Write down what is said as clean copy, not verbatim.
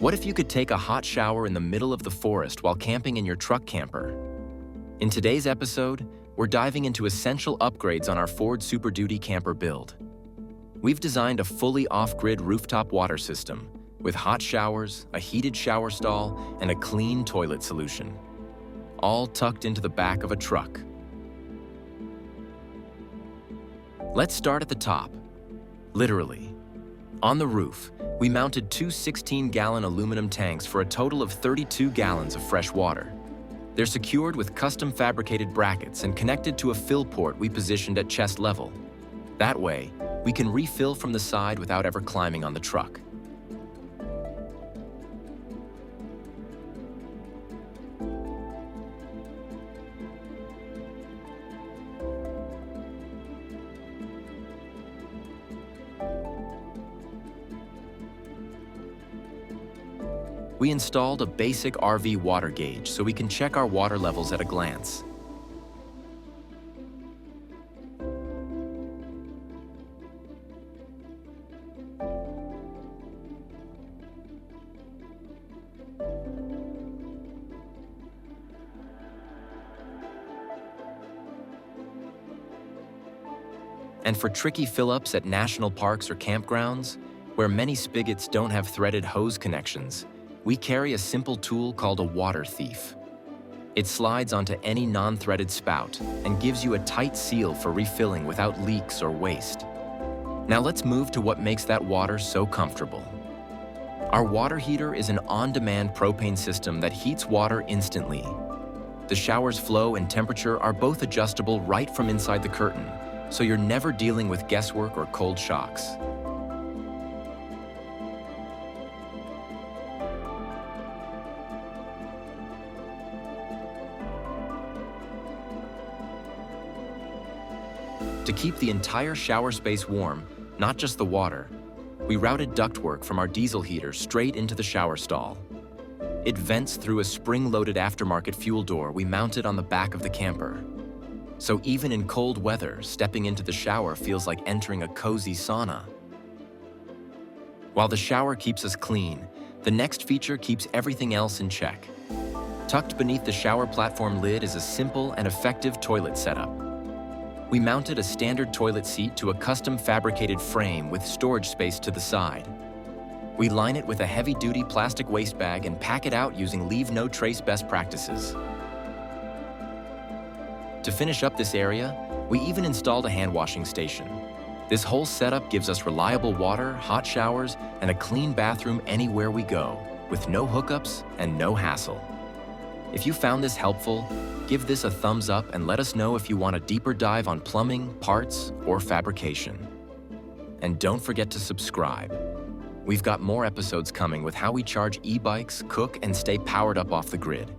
What if you could take a hot shower in the middle of the forest while camping in your truck camper? In today's episode, we're diving into essential upgrades on our Ford Super Duty camper build. We've designed a fully off-grid rooftop water system with hot showers, a heated shower stall, and a clean toilet solution, all tucked into the back of a truck. Let's start at the top, literally. On the roof, we mounted two 16-gallon aluminum tanks for a total of 32 gallons of fresh water. They're secured with custom fabricated brackets and connected to a fill port we positioned at chest level. That way, we can refill from the side without ever climbing on the truck. We installed a basic RV water gauge so we can check our water levels at a glance. And for tricky fill-ups at national parks or campgrounds, where many spigots don't have threaded hose connections, we carry a simple tool called a water thief. It slides onto any non-threaded spout and gives you a tight seal for refilling without leaks or waste. Now let's move to what makes that water so comfortable. Our water heater is an on-demand propane system that heats water instantly. The shower's flow and temperature are both adjustable right from inside the curtain, so you're never dealing with guesswork or cold shocks. To keep the entire shower space warm, not just the water, we routed ductwork from our diesel heater straight into the shower stall. It vents through a spring-loaded aftermarket fuel door we mounted on the back of the camper. So even in cold weather, stepping into the shower feels like entering a cozy sauna. While the shower keeps us clean, the next feature keeps everything else in check. Tucked beneath the shower platform lid is a simple and effective toilet setup. We mounted a standard toilet seat to a custom fabricated frame with storage space to the side. We line it with a heavy-duty plastic waste bag and pack it out using Leave No Trace best practices. To finish up this area, we even installed a hand-washing station. This whole setup gives us reliable water, hot showers, and a clean bathroom anywhere we go, with no hookups and no hassle. If you found this helpful, give this a thumbs up and let us know if you want a deeper dive on plumbing, parts, or fabrication. And don't forget to subscribe. We've got more episodes coming with how we charge e-bikes, cook, and stay powered up off the grid.